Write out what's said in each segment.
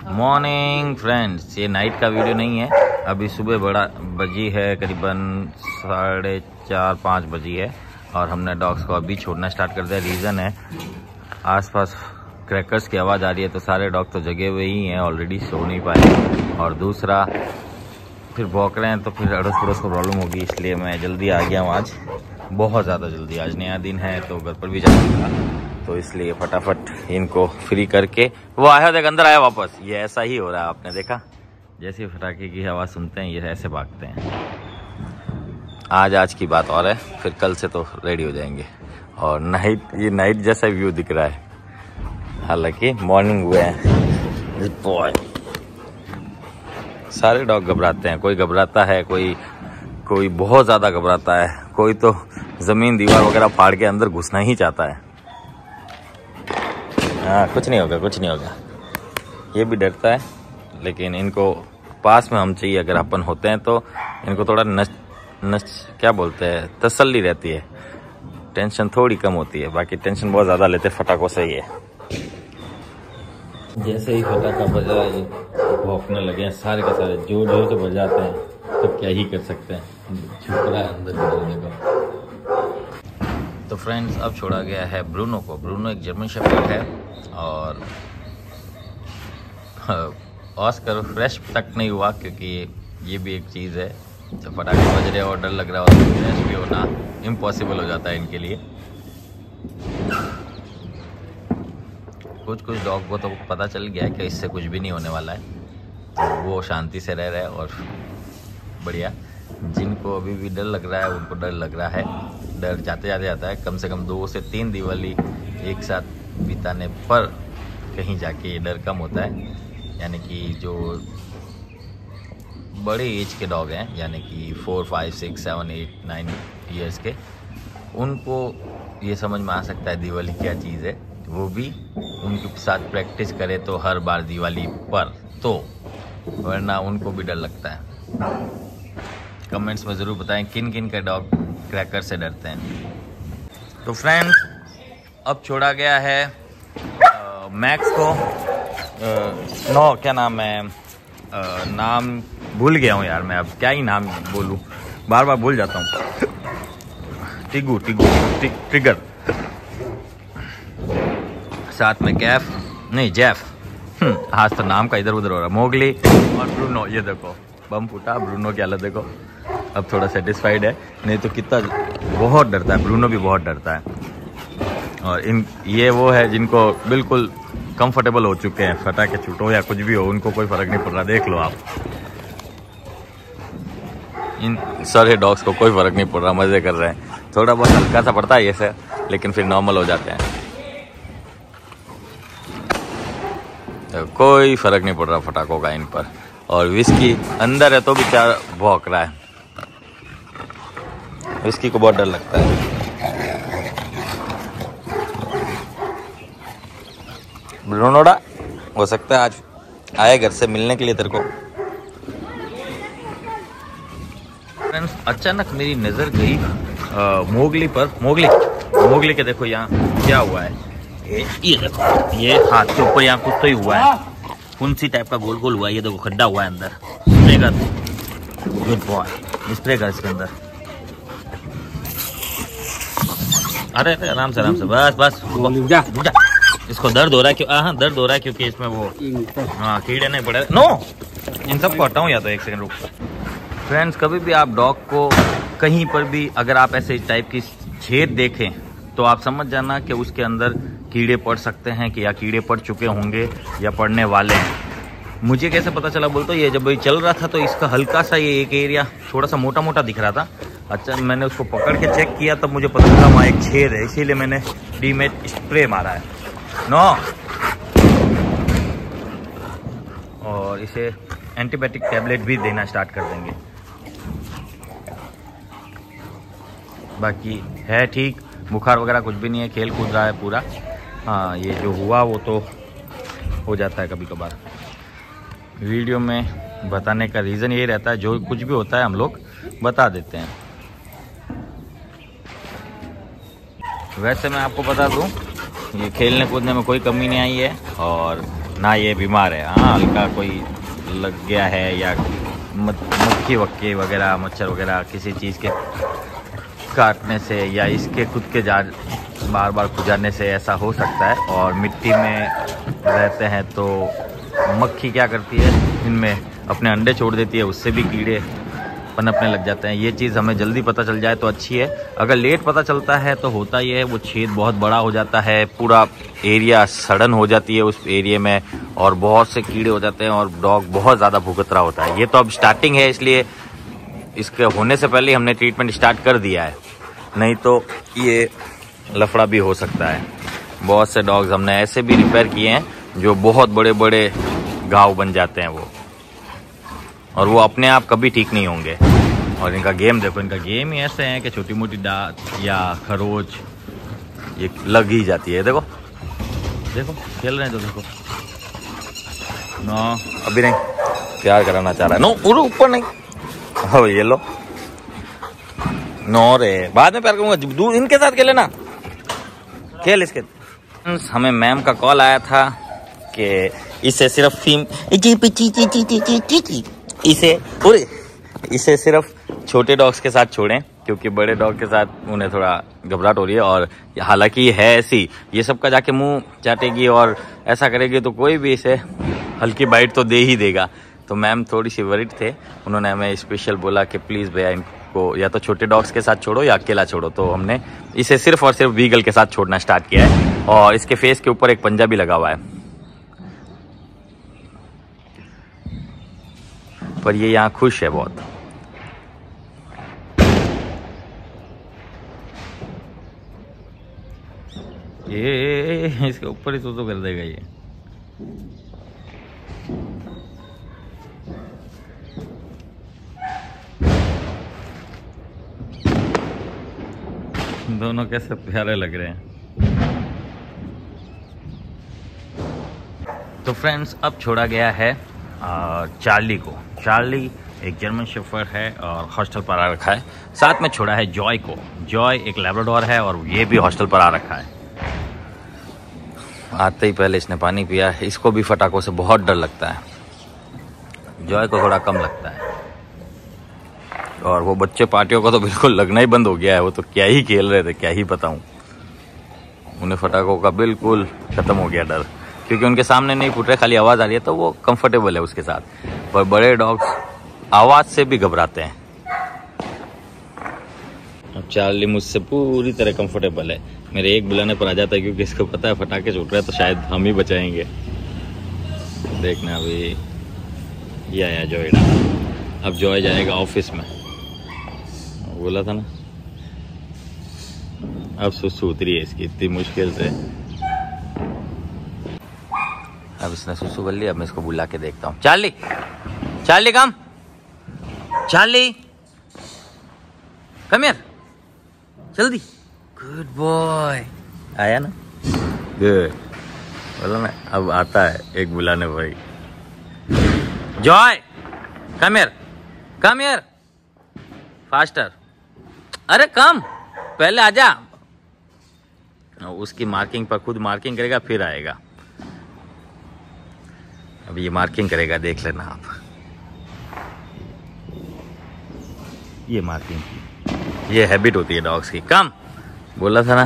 Morning friends, ये night का video नहीं है। अभी सुबह बजी है करीबन 4:30-5 बजी है और हमने डॉग्स को अभी छोड़ना स्टार्ट कर दिया। रीज़न है आसपास क्रैकर्स की आवाज़ आ रही है तो सारे डॉग तो जगे हुए ही हैं, ऑलरेडी सो नहीं पाए, और दूसरा फिर भौंक रहे हैं तो फिर अड़ोस पड़ोस को प्रॉब्लम होगी, इसलिए मैं जल्दी आ गया हूँ। आज बहुत ज़्यादा जल्दी, आज नया दिन है तो घर पर भी जाना था, तो इसलिए फटाफट इनको फ्री करके वो आया देख अंदर आया वापस। ये ऐसा ही हो रहा है, आपने देखा, जैसे फटाके की आवाज़ सुनते हैं ये ऐसे भागते हैं। आज की बात और है, फिर कल से तो रेडी हो जाएंगे। और ये नाइट जैसा व्यू दिख रहा है, हालांकि मॉर्निंग हुए हैं। सारे डॉग घबराते हैं, कोई घबराता है, कोई बहुत ज़्यादा घबराता है, कोई तो ज़मीन दीवार वगैरह फाड़ के अंदर घुसना ही चाहता है। हाँ, कुछ नहीं होगा। ये भी डरता है, लेकिन इनको पास में हम चाहिए। अगर अपन होते हैं तो इनको थोड़ा क्या बोलते हैं, तसल्ली रहती है, टेंशन थोड़ी कम होती है। बाकी टेंशन बहुत ज़्यादा लेते फटाकों से ही है। जैसे ही फटाका बजा ये भौंकने लगे हैं, सारे के सारे जोर से बजाते हैं, तो क्या ही कर सकते हैं, छुप रहा है अंदर निकलने का। तो फ्रेंड्स, अब छोड़ा गया है ब्रूनो को। ब्रूनो एक जर्मन शेफर्ड है और ऑस्कर फ्रेश तक नहीं हुआ, क्योंकि ये भी एक चीज़ है, जब फटाखे बज रहे और डर लग रहा हो तो फ्रेश भी होना इम्पॉसिबल हो जाता है इनके लिए। कुछ डॉग को तो पता चल गया है कि इससे कुछ भी नहीं होने वाला है, तो वो शांति से रह रहे हैं और बढ़िया। जिनको अभी भी डर लग रहा है उनको डर लग रहा है, डर जाते जाता है। कम से कम 2 से 3 दिवाली एक साथ बिताने पर कहीं जाके ये डर कम होता है। यानी कि जो बड़े एज के डॉग हैं, यानी कि 4, 5, 6, 7, 8, 9 ईयर्स के, उनको ये समझ में आ सकता है दिवाली क्या चीज़ है। वो भी उनके साथ प्रैक्टिस करे तो हर बार दिवाली पर, तो वरना उनको भी डर लगता है। कमेंट्स में ज़रूर बताएं किन के डॉग क्रैकर से डरते हैं। तो फ्रेंड्स, अब छोड़ा गया है मैक्स को। क्या नाम है, नाम भूल गया हूँ यार मैं, अब क्या ही नाम बोलूँ, बार भूल जाता हूँ। ट्रिगर, साथ में जेफ। आज तो नाम का इधर उधर हो रहा। मोगली और ब्रूनो, ये देखो बम फूटा। ब्रूनो की हालत देखो, अब थोड़ा सेटिस्फाइड है, नहीं तो कितना बहुत डरता है। ब्रूनो भी बहुत डरता है। और ये वो है जिनको बिल्कुल कंफर्टेबल हो चुके हैं, फटाके छूटो या कुछ भी हो, उनको कोई फर्क नहीं पड़ रहा। देख लो आप, इन सारे डॉग्स को कोई फर्क नहीं पड़ रहा, मजे कर रहे हैं। थोड़ा बहुत हल्का सा पड़ता है ये से, लेकिन फिर नॉर्मल हो जाते हैं। तो कोई फर्क नहीं पड़ रहा फटाकों का इन पर। और विस्की अंदर है तो भी क्या भौंक रहा है, विस्की को बहुत डर लगता है। ब्रूनोडा, हो सकता है आज आए घर से मिलने के लिए तेरे को। फ्रेंड्स, अचानक मेरी नज़र गई मोगली पर। मोगली के देखो यहाँ क्या हुआ है, ये देखो, ये हाथ के ऊपर यहाँ कुछ तो ही हुआ है, फुंसी टाइप का गोल हुआ है। ये देखो खड्डा हुआ है अंदर, स्प्रे कर, गुड बॉय, स्प्रे कर इसके अंदर। अरे आराम से बस जा। इसको दर्द हो रहा है क्यों? हाँ, दर्द हो रहा है क्योंकि इसमें वो कीड़े नहीं पड़े। नो, इन सबको हटाऊं या तो एक सेकंड रुक। फ्रेंड्स, कभी भी आप डॉग को कहीं पर भी अगर आप ऐसे टाइप की छेद देखें तो आप समझ जाना कि उसके अंदर कीड़े पड़ सकते हैं, कि या कीड़े पड़ चुके होंगे या पड़ने वाले हैं। मुझे कैसे पता चला बोलते, ये जब चल रहा था तो इसका हल्का सा ये एक एरिया थोड़ा सा मोटा दिख रहा था। अच्छा, मैंने उसको पकड़ के चेक किया तब मुझे पता चला वहाँ एक छेद है, इसीलिए मैंने डीमेट स्प्रे मारा है। और इसे एंटीबायोटिक टैबलेट भी देना स्टार्ट कर देंगे। बाकी है ठीक, बुखार वगैरह कुछ भी नहीं है, खेल कूद रहा है पूरा। हाँ, ये जो हुआ वो तो हो जाता है कभी कभार। वीडियो में बताने का रीज़न यही रहता है, जो कुछ भी होता है हम लोग बता देते हैं। वैसे मैं आपको बता दूं, ये खेलने कूदने में कोई कमी नहीं आई है और ना ये बीमार है। हाँ, हल्का कोई लग गया है या मक्खी वक्की वगैरह, मच्छर वगैरह किसी चीज़ के काटने से या इसके खुद के बार बार खुजाने से ऐसा हो सकता है। और मिट्टी में रहते हैं तो मक्खी क्या करती है, इनमें अपने अंडे छोड़ देती है, उससे भी कीड़े पनपने लग जाते हैं। ये चीज़ हमें जल्दी पता चल जाए तो अच्छी है। अगर लेट पता चलता है तो होता ये है, वो छेद बहुत बड़ा हो जाता है, पूरा एरिया सड़न हो जाती है उस एरिया में, और बहुत से कीड़े हो जाते हैं और डॉग बहुत ज़्यादा भुगत रहा होता है। ये तो अब स्टार्टिंग है, इसलिए इसके होने से पहले हमने ट्रीटमेंट स्टार्ट कर दिया है, नहीं तो ये लफड़ा भी हो सकता है। बहुत से डॉग्स हमने ऐसे भी रिपेयर किए हैं जो बहुत बड़े बड़े घाव बन जाते हैं वो, और वो अपने आप कभी ठीक नहीं होंगे। और इनका गेम देखो, इनका गेम ही ऐसे है कि छोटी मोटी दांत या खरोच ये लग ही जाती है। देखो देखो खेल रहे हैं तो देखो। नो अभी नहीं, प्यार कराना चाह रहा है। नो ऊपर नहीं, हाँ ये लो। नो रे, बाद में प्यार करूंगा, दूर इनके साथ खेले ना, खेल इसके। हमें मैम का कॉल आया था कि इसे सिर्फ इसे सिर्फ छोटे डॉग्स के साथ छोड़ें, क्योंकि बड़े डॉग के साथ उन्हें थोड़ा घबराहट हो रही है। और हालांकि है ऐसी, ये सबका जाके मुंह चाटेगी और ऐसा करेगी तो कोई भी इसे हल्की बाइट तो दे ही देगा। तो मैम थोड़ी सी वरिड थे, उन्होंने हमें स्पेशल बोला कि प्लीज़ भैया इनको या तो छोटे डॉग्स के साथ छोड़ो या अकेला छोड़ो। तो हमने इसे सिर्फ और सिर्फ बीगल के साथ छोड़ना स्टार्ट किया है, और इसके फेस के ऊपर एक पंजा भी लगा हुआ है। पर ये यहाँ खुश है बहुत। ये इसके ऊपर ही तो कर देगा ये। दोनों कैसे प्यारे लग रहे हैं। तो फ्रेंड्स, अब छोड़ा गया है चार्ली को। चार्ली एक जर्मन शेफर्ड है और हॉस्टल पर आ रखा है। साथ में छोड़ा है जॉय को। जॉय एक लैब्राडोर है और ये भी हॉस्टल पर आ रखा है। आते ही पहले इसने पानी पिया है। इसको भी फटाकों से बहुत डर लगता है, जॉय को थोड़ा कम लगता है। और वो बच्चे पार्टियों का तो बिल्कुल लगना ही बंद हो गया है, वो तो क्या ही खेल रहे थे, क्या ही बताऊं। उन्हें फटाकों का बिल्कुल खत्म हो गया डर, क्योंकि उनके सामने नहीं फूट रहे, खाली आवाज़ आ रही है तो वो कंफर्टेबल है उसके साथ। पर बड़े डॉग्स आवाज़ से भी घबराते हैं। अब चार्ली मुझसे पूरी तरह कंफर्टेबल है, मेरे एक बुलाने पर आ जाता है, क्योंकि इसको पता है फटाके छूट रहे हैं तो शायद हम ही बचाएंगे। देखना अभी ये आया जॉयडा। अब जॉय जाएगा ऑफिस में, बोला था ना। अब सुसु उतरी है इसकी इतनी मुश्किल से। अब इसने सुसु कर लिया, अब मैं इसको बुला के देखता हूँ। Charlie, Charlie come, Charlie come here, जल्दी। गुड बॉय, आया ना, गुड। बोला ना, अब आता है एक बुलाने भाई। Joy come here, come here, faster. अरे कम, पहले आजा। उसकी मार्किंग पर खुद मार्किंग करेगा फिर आएगा। अब ये मार्किंग करेगा, देख लेना आप। ये मार्किंग की ये हैबिट होती है डॉग्स की। कम, बोला था ना,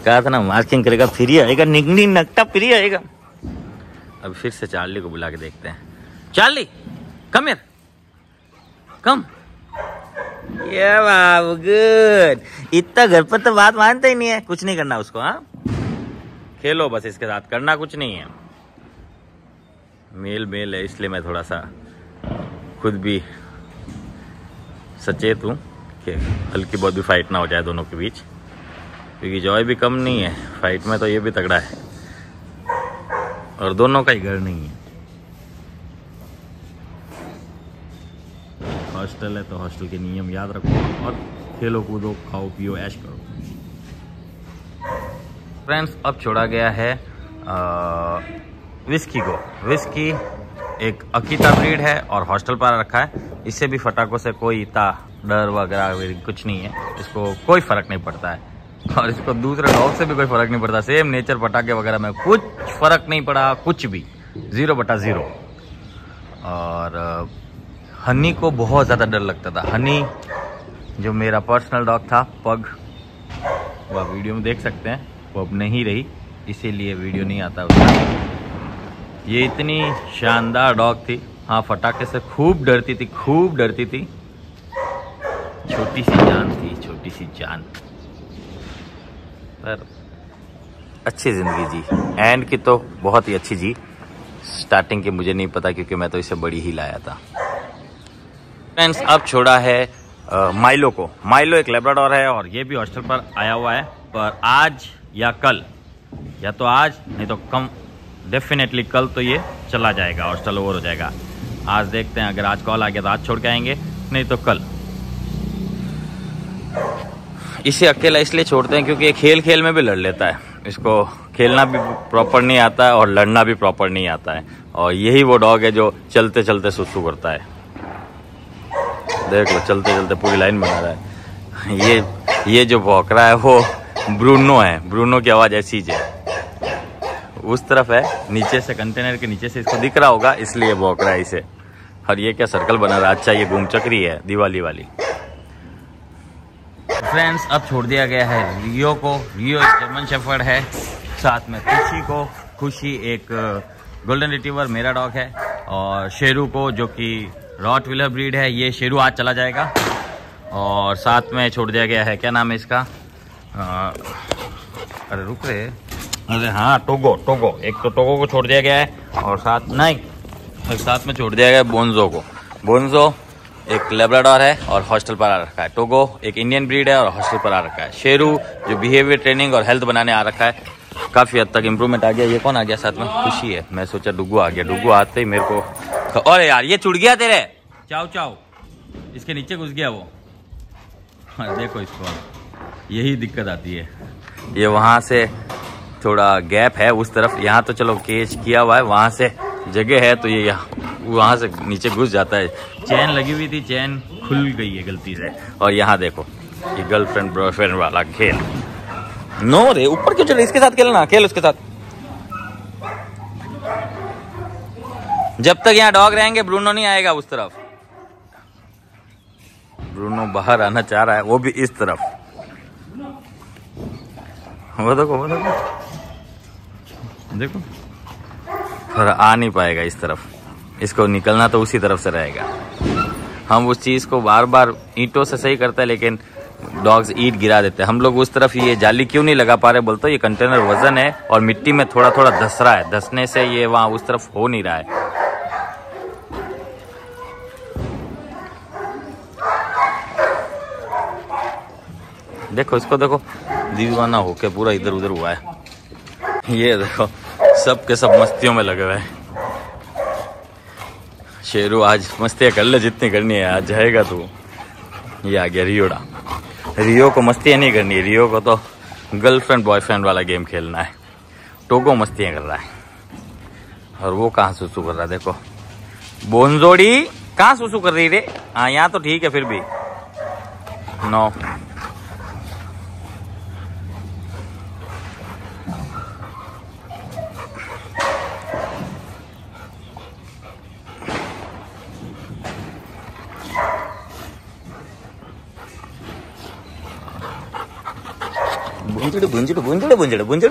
कहा था ना, मार्किंग करेगा फिर ही आएगा, निगनी नकटा फिर ही आएगा। अब फिर से चार्ली को बुला के देखते हैं। चार्ली कम हियर, कम। ये बाबू गुड। इतना घर पर तो बात मानता ही नहीं है, कुछ नहीं करना उसको। हाँ, खेलो बस इसके साथ, करना कुछ नहीं है। मेल मेल है, इसलिए मैं थोड़ा सा खुद भी सचेत हूँ कि हल्की बहुत भी फाइट ना हो जाए दोनों के बीच, क्योंकि जॉय भी कम नहीं है फाइट में, तो ये भी तगड़ा है और दोनों का ही घर नहीं है। हॉस्टल है तो हॉस्टल के नियम याद रखो और खेलो कूदो, खाओ पियो, ऐश करो। फ्रेंड्स, अब छोड़ा गया है विस्की को। विस्की एक अकीता ब्रीड है और हॉस्टल पर रखा है। इससे भी फटाकों से कोई इतना डर वगैरह कुछ नहीं है, इसको कोई फर्क नहीं पड़ता है। और इसको दूसरे डॉग से भी कोई फर्क नहीं पड़ता। सेम नेचर, पटाखे वगैरह में कुछ फर्क नहीं पड़ा, कुछ भी 0/0। और हनी को बहुत ज़्यादा डर लगता था। हनी जो मेरा पर्सनल डॉग था, पग, वो आप वीडियो में देख सकते हैं, वो अब नहीं रही, इसीलिए वीडियो नहीं आता उसका। ये इतनी शानदार डॉग थी। हाँ, फटाखे से खूब डरती थी, खूब डरती थी। छोटी सी जान थी, छोटी सी जान, पर अच्छी ज़िंदगी जी। एंड की तो बहुत ही अच्छी जी। स्टार्टिंग की मुझे नहीं पता, क्योंकि मैं तो इसे बड़ी ही लाया था। फ्रेंड्स, अब छोड़ा है माइलो को। माइलो एक लैब्राडोर है और ये भी हॉस्टल पर आया हुआ है। पर आज या कल, या तो आज नहीं तो कम, डेफिनेटली कल तो ये चला जाएगा, हॉस्टल ओवर हो जाएगा। आज देखते हैं, अगर आज कॉल आ गया तो आज छोड़ के आएंगे, नहीं तो कल। इसे अकेला इसलिए छोड़ते हैं क्योंकि ये खेल खेल में भी लड़ लेता है। इसको खेलना भी प्रॉपर नहीं आता है और लड़ना भी प्रॉपर नहीं आता है। और यही वो डॉग है जो चलते चलते सुसु करता है। देख लो, चलते चलते पूरी लाइन बना रहा है। ये जो भौंक रहा है वो ब्रूनो है। ब्रूनो की आवाज़ ऐसी ही है। उस तरफ है, नीचे से, कंटेनर के नीचे से इसको दिख रहा होगा, इसलिए भौंक रहा है इसे। और ये क्या सर्कल बना रहा है? अच्छा, ये घूम चक्री है दिवाली वाली। फ्रेंड्स, अब छोड़ दिया गया है रियो को। रियो एक जर्मन शेफर्ड है, साथ में खुशी को। खुशी एक गोल्डन रिट्रीवर मेरा डॉग है। और शेरू को, जो कि रॉटविलर ब्रीड है, ये शेरू आज चला जाएगा। और साथ में छोड़ दिया गया है, क्या नाम है इसका, अरे रुक रहे, अरे हाँ, टोगो। एक तो टोगो को छोड़ दिया गया है, और साथ में छोड़ दिया गया है बोन्जो को। बोन्जो एक लैब्राडोर है और हॉस्टल पर आ रखा है। टोगो एक इंडियन ब्रीड है और हॉस्टल पर आ रखा है। शेरू जो बिहेवियर ट्रेनिंग और हेल्थ बनाने आ रखा है। काफ़ी हद तक इम्प्रूवमेंट आ गया। ये कौन आ गया साथ में? खुशी है। मैं सोचा डुगू आ गया। डुगू आते ही मेरे को, अरे यार ये चुड़ गया तेरे, चाव इसके नीचे घुस गया वो। देखो इसको, यही दिक्कत आती है। ये वहाँ से थोड़ा गैप है उस तरफ, यहाँ तो चलो केज किया हुआ है, वहाँ से जगह है तो ये यहाँ वहाँ से नीचे घुस जाता है। चैन लगी हुई थी, चैन खुल गई है गलती से। और यहाँ देखो, ये गर्लफ्रेंड बॉयफ्रेंड वाला खेल। नो रे, ऊपर क्यों चले? इसके साथ खेलना, खेल उसके साथ। जब तक यहाँ डॉग रहेंगे ब्रूनो नहीं आएगा उस तरफ। ब्रूनो बाहर आना चाह रहा है, वो भी इस तरफ। वो देखो पर आ नहीं पाएगा इस तरफ। इसको निकलना तो उसी तरफ से रहेगा। हम उस चीज़ को बार बार ईंटों से सही करते हैं, लेकिन डॉग्स ईंट गिरा देते हैं। हम लोग उस तरफ ये जाली क्यों नहीं लगा पा रहे बोलते, ये कंटेनर वजन है और मिट्टी में थोड़ा थोड़ा धस रहा है। धसने से ये वहाँ उस तरफ हो नहीं रहा है। देखो इसको, देखो दीवाना होके पूरा इधर उधर हुआ है। ये देखो, सब के सब मस्तियों में लगे हुए हैं। शेरू आज मस्तियाँ कर ले जितनी करनी है, आज जाएगा तू। ये आ गया रियोड़ा। रियो को मस्तियाँ नहीं करनी है, रियो को तो गर्लफ्रेंड बॉयफ्रेंड वाला गेम खेलना है। टोगो मस्तियाँ कर रहा है। और वो कहाँ सुसु कर रहा है, देखो। बोनजोड़ी कहाँ सुसु कर रही रे? हाँ, यहाँ तो ठीक है, फिर भी नो।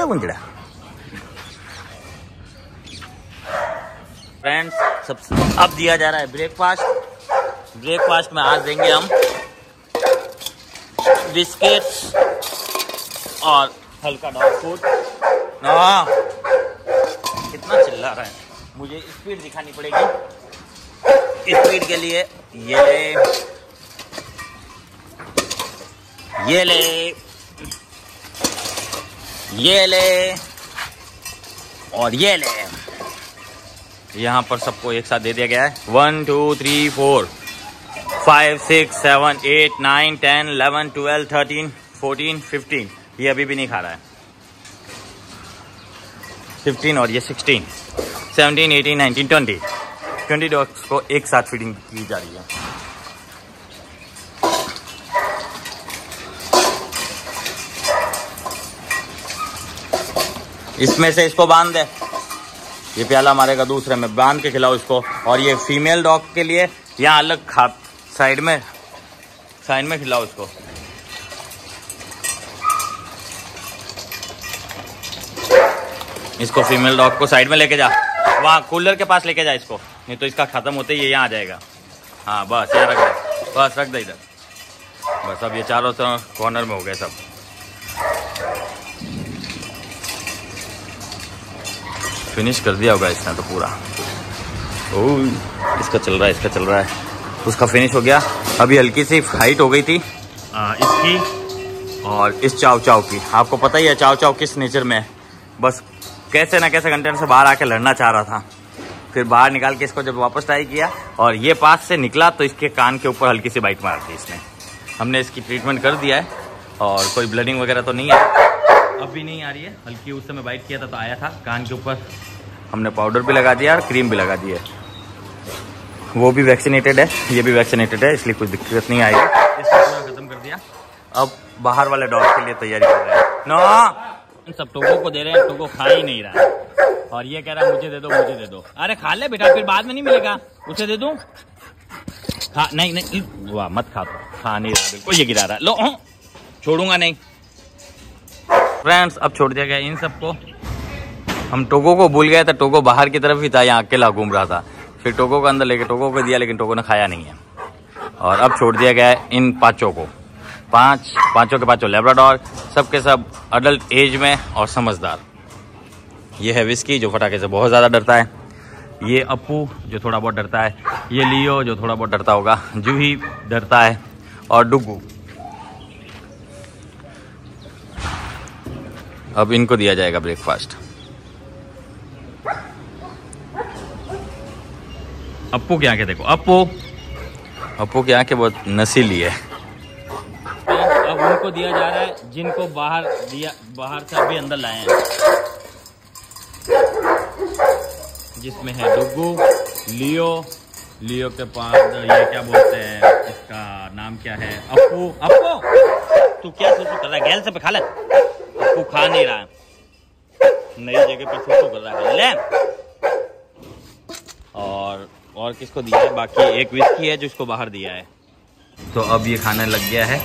बुंजड़ा। फ्रेंड्स, सबसे अब दिया जा रहा है ब्रेकफास्ट। ब्रेकफास्ट में आज देंगे हम बिस्किट्स और हल्का डॉग फूड। कितना चिल्ला रहा है, मुझे स्पीड दिखानी पड़ेगी। स्पीड के लिए ये ले और ये ले। यहाँ पर सबको एक साथ दे दिया गया है। 1 2 3 4 5 6 7 8 9 10 11 12 13 14 15। ये अभी भी नहीं खा रहा है। 15 और ये 16 17 18 19 20 डॉग्स को एक साथ फीडिंग की जा रही है। इसमें से इसको बांध दे। ये प्याला मारेगा दूसरे में, बांध के खिलाओ इसको। और ये फीमेल डॉग के लिए यहाँ अलग खा साइड में खिलाओ इसको। इसको फीमेल डॉग को साइड में लेके जा, वहाँ कूलर के पास लेके जा इसको, नहीं तो इसका खत्म होते ही ये यहाँ आ जाएगा। हाँ बस यहाँ रख दे, बस रख दे इधर। बस अब ये चारों कॉर्नर में हो गए सब। फिनिश कर दिया होगा इसने तो पूरा। ओह इसका चल रहा है। उसका फिनिश हो गया। अभी हल्की सी फाइट हो गई थी इसकी और इस चाव चाव की। आपको पता ही है चाव चाव किस नेचर में है, बस कैसे ना कैसे कंटेनर से बाहर आके लड़ना चाह रहा था। फिर बाहर निकाल के इसको जब वापस ट्राई किया और ये पास से निकला तो इसके कान के ऊपर हल्की सी बाइट मार दी इसने। हमने इसकी ट्रीटमेंट कर दिया है और कोई ब्लडिंग वगैरह तो नहीं है, अब भी नहीं आ रही है। हल्की उस समय बाइट किया था तो आया था कान के ऊपर। हमने पाउडर भी लगा दिया और क्रीम भी लगा दी है। वो भी वैक्सीनेटेड है, ये भी वैक्सीनेटेड है, इसलिए कुछ दिक्कत नहीं आएगी। इसको पूरा खत्म कर दिया। अब बाहर वाले डॉग के लिए तैयारी कर रहे हैं। नो सब टोगो को दे रहे हैं, टोगो खा ही नहीं रहा है और ये कह रहा है मुझे दे दो। अरे खा ले बेटा, फिर बाद में नहीं मिलेगा, उसे दे दूं। खा नहीं वाह मत खा, तो खा नहीं रहा बिल्कुल, ये गिरा रहा है। लो छोड़ूंगा नहीं। फ्रेंड्स अब छोड़ दिया गया इन सबको। हम टोगो को भूल गए थे, टोगो बाहर की तरफ ही था, यहाँ अकेला घूम रहा था। फिर टोगो को अंदर लेके टोगो को दिया, लेकिन टोगो ने खाया नहीं है। और अब छोड़ दिया गया है इन पांचों को। पांचों के पांचों लैब्राडोर, सबके सब अडल्ट एज में और समझदार। ये है विस्की जो फटाके से बहुत ज़्यादा डरता है, ये अप्पू जो थोड़ा बहुत डरता है, ये लियो जो थोड़ा बहुत डरता होगा, जूही डरता है और डुगू। अब इनको दिया जाएगा ब्रेकफास्ट। अप्पू की आंखें देखो, अप्पू की आंखें बहुत नसीली है। अब उनको दिया जा रहा है जिनको बाहर से अभी अंदर लाए हैं, जिसमें है डुगू, लियो के पास ये क्या बोलते हैं, इसका नाम क्या है, अप्पू। तू क्या सोचो कर रहा है, गैल से पे खा ले। अप्पू खा नहीं रहा है, नई जगह पर सोचो कर रहा है ले। और किसको दिया है, बाकी एक विस्की है जो इसको बाहर दिया है। तो अब ये खाने लग गया है।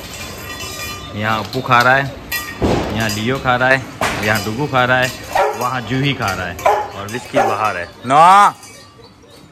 यहाँ अप्पू खा रहा है, यहाँ लियो खा रहा है, यहाँ डुगू खा रहा है, वहाँ जूही खा रहा है और विस्की बाहर है। ना